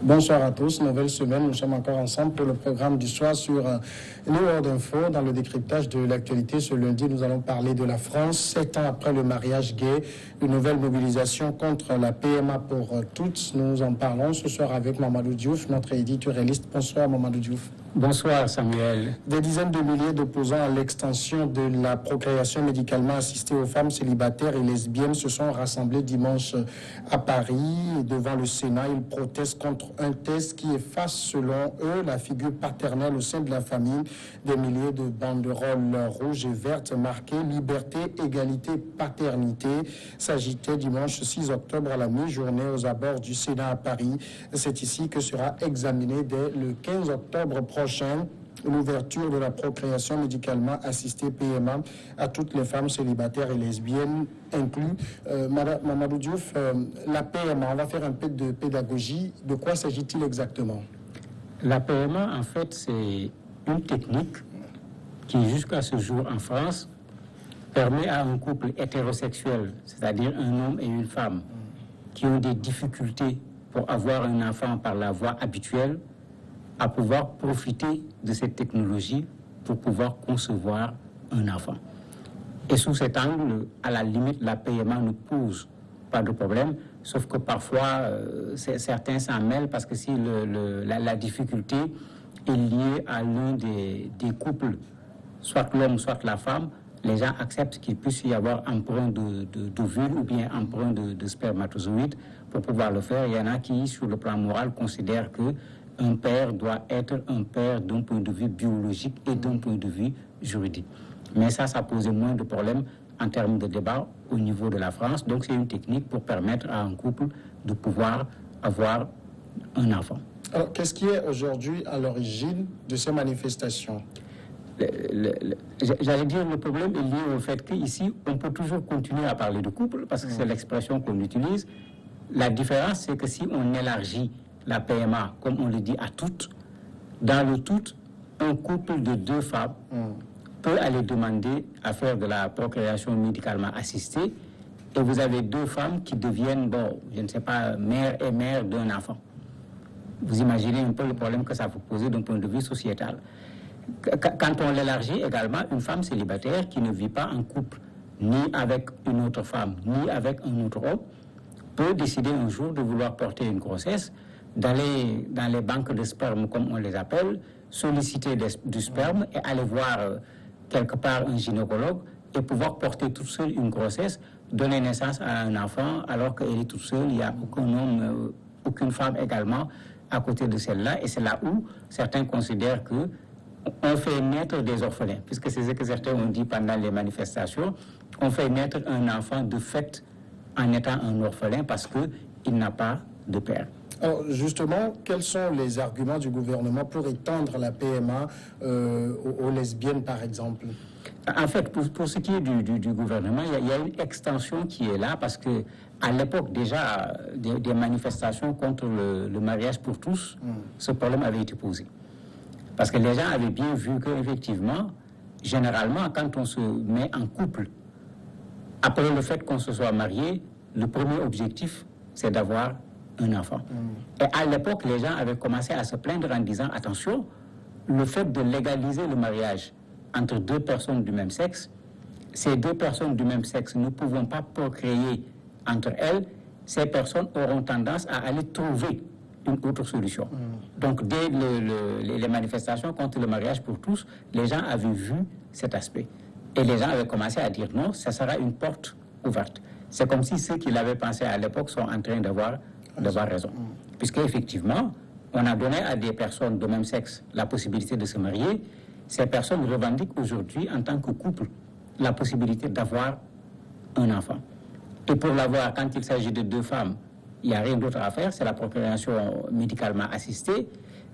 Bonsoir à tous, nouvelle semaine, nous sommes encore ensemble pour le programme du soir sur New World Info. Dans le décryptage de l'actualité ce lundi, nous allons parler de la France, 7 ans après le mariage gay, une nouvelle mobilisation contre la PMA pour toutes. Nous en parlons ce soir avec Mamadou Diouf, notre éditorialiste. Bonsoir Mamadou Diouf. Bonsoir Samuel. Des dizaines de milliers d'opposants à l'extension de la procréation médicalement assistée aux femmes célibataires et lesbiennes se sont rassemblés dimanche à Paris. Devant le Sénat, ils protestent contre un texte qui efface selon eux la figure paternelle au sein de la famille. Des milliers de banderoles rouges et vertes marquées liberté, égalité, paternité s'agitaient dimanche 6 octobre à la mi-journée aux abords du Sénat à Paris. C'est ici que sera examiné dès le 15 octobre prochain l'ouverture de la procréation médicalement assistée PMA à toutes les femmes célibataires et lesbiennes inclus. Mamadou Diouf, la PMA, on va faire un peu de pédagogie. De quoi s'agit-il exactement? La PMA, en fait, c'est une technique qui, jusqu'à ce jour en France, permet à un couple hétérosexuel, c'est-à-dire un homme et une femme, qui ont des difficultés pour avoir un enfant par la voie habituelle, à pouvoir profiter de cette technologie pour pouvoir concevoir un enfant. Et sous cet angle, à la limite, la PMA ne pose pas de problème, sauf que parfois, certains s'en mêlent parce que si la difficulté est liée à l'un des couples, soit l'homme, soit la femme, les gens acceptent qu'il puisse y avoir emprunt d'ovule ou bien emprunt de spermatozoïdes pour pouvoir le faire. Il y en a qui, sur le plan moral, considèrent que un père doit être un père d'un point de vue biologique et d'un point de vue juridique. Mais ça posait moins de problèmes en termes de débat au niveau de la France. Donc c'est une technique pour permettre à un couple de pouvoir avoir un enfant. Alors qu'est-ce qui est aujourd'hui à l'origine de ces manifestations? J'allais dire, le problème est lié au fait qu'ici, on peut toujours continuer à parler de couple parce que c'est l'expression qu'on utilise. La différence, c'est que si on élargit la PMA, comme on le dit, à toutes, dans le tout, un couple de deux femmes peut aller demander à faire de la procréation médicalement assistée et vous avez deux femmes qui deviennent, bon, je ne sais pas, mère et mère d'un enfant. Vous imaginez un peu le problème que ça peut poser d'un point de vue sociétal. Quand on l'élargit également, une femme célibataire qui ne vit pas en couple, ni avec une autre femme, ni avec un autre homme, peut décider un jour de vouloir porter une grossesse, d'aller dans les banques de sperme, comme on les appelle, solliciter du sperme et aller voir quelque part un gynécologue et pouvoir porter toute seule une grossesse, donner naissance à un enfant alors qu'elle est toute seule, il n'y a aucun homme, aucune femme également à côté de celle-là. Et c'est là où certains considèrent que on fait naître des orphelins, puisque c'est ce que certains ont dit pendant les manifestations, on fait naître un enfant de fait en étant un orphelin parce qu'il n'a pas de père. Alors justement, quels sont les arguments du gouvernement pour étendre la PMA aux lesbiennes, par exemple? En fait, pour ce qui est du gouvernement, il y a une extension qui est là parce que à l'époque déjà des manifestations contre le mariage pour tous, ce problème avait été posé. Parce que les gens avaient bien vu qu'effectivement, généralement, quand on se met en couple, après le fait qu'on se soit marié, le premier objectif, c'est d'avoir un enfant. Et à l'époque, les gens avaient commencé à se plaindre en disant, attention, le fait de légaliser le mariage entre deux personnes du même sexe, ces deux personnes du même sexe ne pouvant pas procréer entre elles, ces personnes auront tendance à aller trouver une autre solution. Donc, dès les manifestations contre le mariage pour tous, les gens avaient vu cet aspect. Et les gens avaient commencé à dire non, ça sera une porte ouverte. C'est comme si ceux qui l'avaient pensé à l'époque sont en train d'avoir raison. Puisqu'effectivement, on a donné à des personnes de même sexe la possibilité de se marier. Ces personnes revendiquent aujourd'hui, en tant que couple, la possibilité d'avoir un enfant. Et pour l'avoir, quand il s'agit de deux femmes, il n'y a rien d'autre à faire, c'est la procréation médicalement assistée.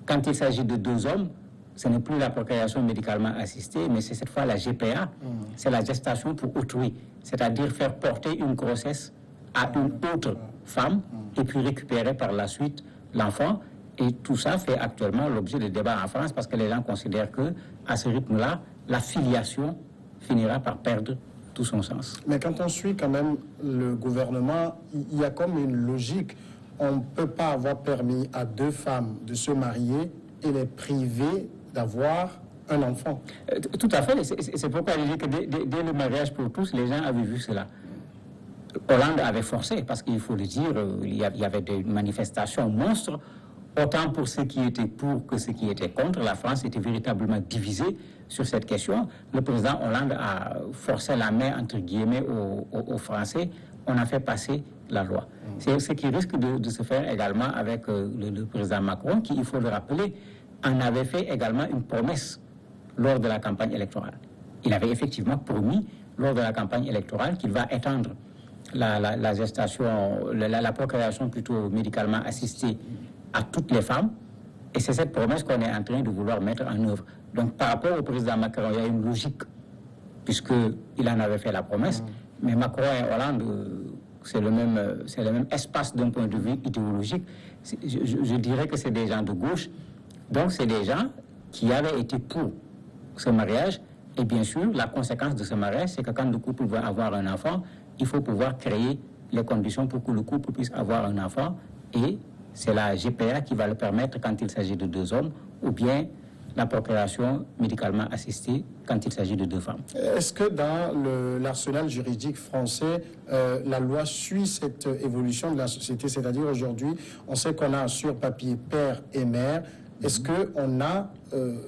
Quand il s'agit de deux hommes, ce n'est plus la procréation médicalement assistée, mais c'est cette fois la GPA, c'est la gestation pour autrui, c'est-à-dire faire porter une grossesse à une autre femme et puis récupérer par la suite l'enfant. Et tout ça fait actuellement l'objet de débats en France parce que les gens considèrent que à ce rythme-là, la filiation finira par perdre tout son sens. Mais quand on suit quand même le gouvernement, il y a comme une logique. on ne peut pas avoir permis à deux femmes de se marier et les priver d'avoir un enfant. Tout à fait. C'est pourquoi je dis que dès le mariage pour tous, les gens avaient vu cela. Hollande avait forcé, parce qu'il faut le dire, il y avait des manifestations monstres, autant pour ceux qui étaient pour que ceux qui étaient contre. La France était véritablement divisée sur cette question. Le président Hollande a forcé la main, entre guillemets, aux Français. On a fait passer la loi. C'est ce qui risque de se faire également avec le président Macron, qui, il faut le rappeler, en avait fait également une promesse lors de la campagne électorale. Il avait effectivement promis, lors de la campagne électorale, qu'il va étendre la gestation, la procréation plutôt médicalement assistée à toutes les femmes. Et c'est cette promesse qu'on est en train de vouloir mettre en œuvre. Donc, par rapport au président Macron, il y a une logique, puisqu'il en avait fait la promesse. Mais Macron et Hollande, c'est le même espace d'un point de vue idéologique. Je dirais que c'est des gens de gauche. Donc, c'est des gens qui avaient été pour ce mariage. Et bien sûr, la conséquence de ce mariage, c'est que quand le couple veut avoir un enfant, il faut pouvoir créer les conditions pour que le couple puisse avoir un enfant. Et c'est la GPA qui va le permettre quand il s'agit de deux hommes, ou bien la procréation médicalement assistée quand il s'agit de deux femmes. Est-ce que dans l'arsenal juridique français, la loi suit cette évolution de la société? C'est-à-dire aujourd'hui, on sait qu'on a sur papier père et mère. Est-ce qu'on a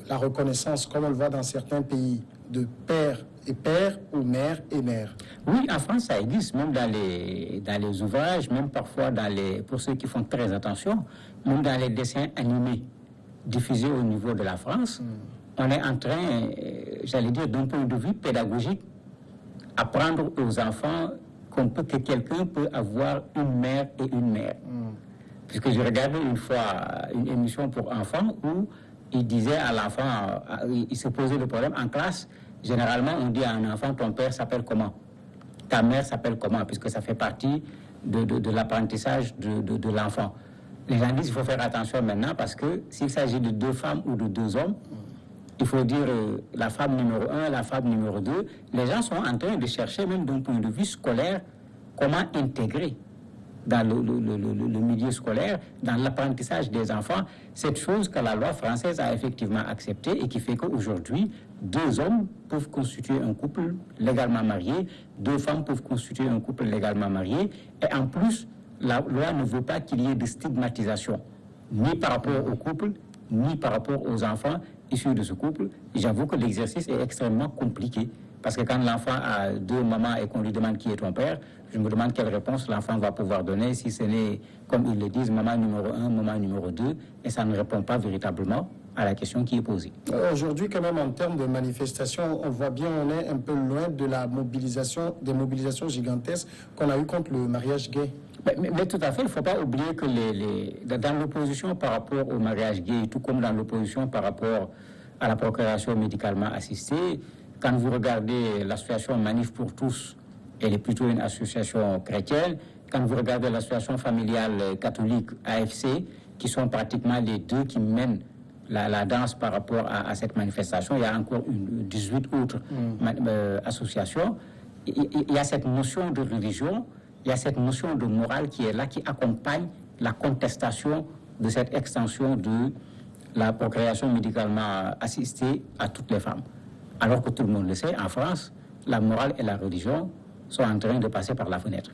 la reconnaissance, comme on le voit dans certains pays, de père et père ou mère et mère? Oui, en France, ça existe, même dans les ouvrages, même parfois pour ceux qui font très attention, même dans les dessins animés diffusés au niveau de la France, on est en train, j'allais dire, d'un point de vue pédagogique, apprendre aux enfants que quelqu'un peut avoir une mère et une mère. Puisque je regardais une fois une émission pour enfants où il disait à l'enfant, il se posait le problème en classe. Généralement, on dit à un enfant, ton père s'appelle comment? Ta mère s'appelle comment? Puisque ça fait partie de l'apprentissage de l'enfant. Les gens disent qu'il faut faire attention maintenant parce que s'il s'agit de deux femmes ou de deux hommes, il faut dire la femme numéro 1, la femme numéro 2. Les gens sont en train de chercher, même d'un point de vue scolaire, comment intégrer dans le milieu scolaire, dans l'apprentissage des enfants, cette chose que la loi française a effectivement acceptée et qui fait qu'aujourd'hui, deux hommes peuvent constituer un couple légalement marié, deux femmes peuvent constituer un couple légalement marié, et en plus, la loi ne veut pas qu'il y ait de stigmatisation, ni par rapport au couple, ni par rapport aux enfants issus de ce couple. J'avoue que l'exercice est extrêmement compliqué. Parce que quand l'enfant a deux mamans et qu'on lui demande qui est ton père, je me demande quelle réponse l'enfant va pouvoir donner si ce n'est, comme ils le disent, maman numéro 1, maman numéro 2, et ça ne répond pas véritablement à la question qui est posée. Aujourd'hui, quand même, en termes de manifestation, on voit bien, on est un peu loin de la mobilisation, des mobilisations gigantesques qu'on a eues contre le mariage gay. Mais tout à fait, il ne faut pas oublier que dans l'opposition par rapport au mariage gay, tout comme dans l'opposition par rapport à la procréation médicalement assistée, quand vous regardez l'association Manif pour tous, elle est plutôt une association chrétienne. Quand vous regardez l'association familiale catholique AFC, qui sont pratiquement les deux qui mènent la danse par rapport à cette manifestation, il y a encore 18 autres associations. Il y a cette notion de religion, il y a cette notion de morale qui est là, qui accompagne la contestation de cette extension de la procréation médicalement assistée à toutes les femmes. Alors que tout le monde le sait, en France, la morale et la religion sont en train de passer par la fenêtre.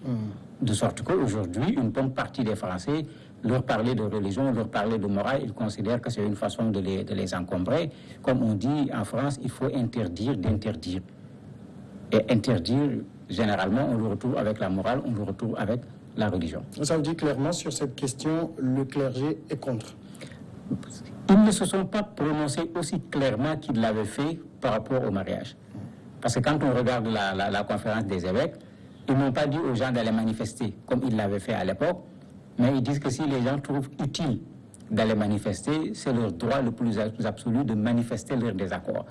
De sorte qu'aujourd'hui, une bonne partie des Français, leur parler de religion, leur parler de morale, ils considèrent que c'est une façon de les encombrer. Comme on dit en France, il faut interdire d'interdire. Et interdire, généralement, on le retrouve avec la morale, on le retrouve avec la religion. Ça veut dire clairement, sur cette question, le clergé est contre. Ils ne se sont pas prononcés aussi clairement qu'ils l'avaient fait par rapport au mariage. Parce que quand on regarde la conférence des évêques, ils n'ont pas dit aux gens d'aller manifester comme ils l'avaient fait à l'époque, mais ils disent que si les gens trouvent utile d'aller manifester, c'est leur droit le plus absolu de manifester leur désaccord.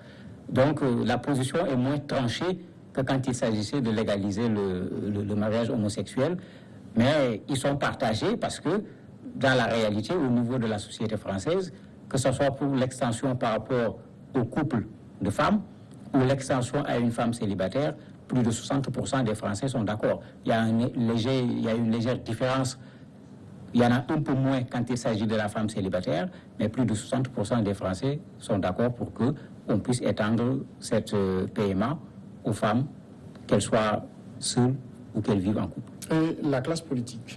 Donc la position est moins tranchée que quand il s'agissait de légaliser le mariage homosexuel, mais ils sont partagés parce que dans la réalité, au niveau de la société française, que ce soit pour l'extension par rapport au couple de femmes ou l'extension à une femme célibataire, plus de 60% des Français sont d'accord. Il y a une légère différence Il y en a un peu moins quand il s'agit de la femme célibataire, mais plus de 60% des Français sont d'accord pour qu'on puisse étendre cette PMA aux femmes, qu'elles soient seules ou qu'elles vivent en couple. Et la classe politique?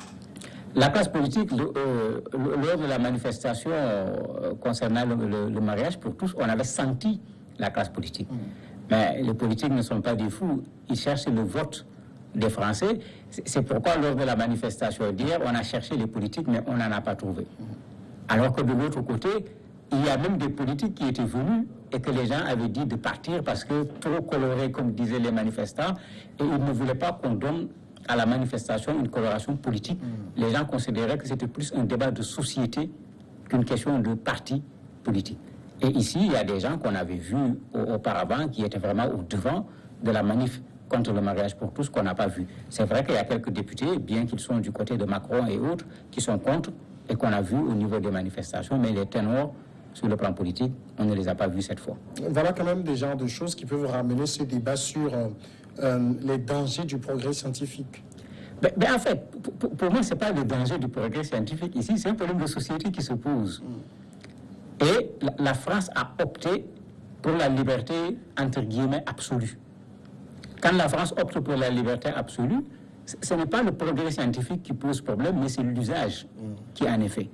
La classe politique, lors de la manifestation concernant le mariage pour tous, on avait senti la classe politique. Mais les politiques ne sont pas des fous, ils cherchent le vote des Français. C'est pourquoi lors de la manifestation d'hier, on a cherché les politiques, mais on n'en a pas trouvé. Alors que de l'autre côté, il y a même des politiques qui étaient venus et que les gens avaient dit de partir parce que trop coloré, comme disaient les manifestants, et ils ne voulaient pas qu'on donne à la manifestation une coloration politique. Les gens considéraient que c'était plus un débat de société qu'une question de parti politique. Et ici, il y a des gens qu'on avait vus auparavant qui étaient vraiment au devant de la manif contre le mariage pour tous qu'on n'a pas vu. C'est vrai qu'il y a quelques députés, bien qu'ils sont du côté de Macron et autres, qui sont contre et qu'on a vu au niveau des manifestations, mais les ténors sur le plan politique, on ne les a pas vus cette fois. Voilà quand même des genres de choses qui peuvent ramener ce débat sur les dangers du progrès scientifique. Mais en fait, pour moi, ce n'est pas le danger du progrès scientifique ici, c'est un problème de société qui se pose. Et la France a opté pour la liberté, entre guillemets, absolue. Quand la France opte pour la liberté absolue, ce n'est pas le progrès scientifique qui pose problème, mais c'est l'usage qui en est fait.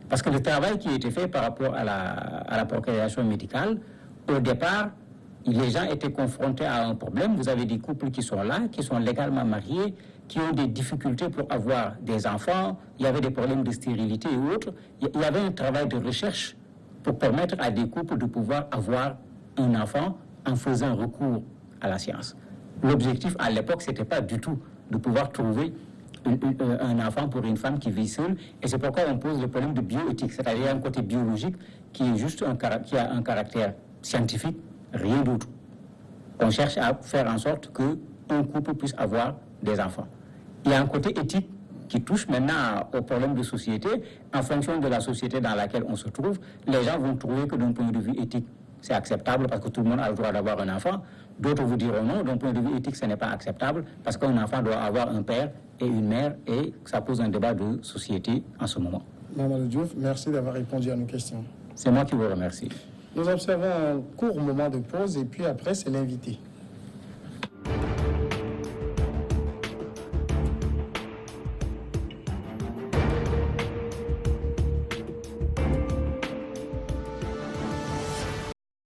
Parce que le travail qui a été fait par rapport à la procréation médicale, au départ, les gens étaient confrontés à un problème. Vous avez des couples qui sont là, qui sont légalement mariés, qui ont des difficultés pour avoir des enfants. Il y avait des problèmes de stérilité et autres. Il y avait un travail de recherche pour permettre à des couples de pouvoir avoir un enfant en faisant recours à la science. L'objectif à l'époque, ce n'était pas du tout de pouvoir trouver un enfant pour une femme qui vit seule. Et c'est pourquoi on pose le problème de bioéthique, c'est-à-dire un côté biologique qui est juste qui a un caractère scientifique, rien d'autre. On cherche à faire en sorte qu'un couple puisse avoir des enfants. Il y a un côté éthique qui touche maintenant aux problèmes de société. En fonction de la société dans laquelle on se trouve, les gens vont trouver que d'un point de vue éthique, c'est acceptable parce que tout le monde a le droit d'avoir un enfant. D'autres vous diront non, d'un point de vue éthique, ce n'est pas acceptable parce qu'un enfant doit avoir un père et une mère et ça pose un débat de société en ce moment. Mamadou Diouf, merci d'avoir répondu à nos questions. C'est moi qui vous remercie. Nous observons un court moment de pause et puis après, c'est l'invité.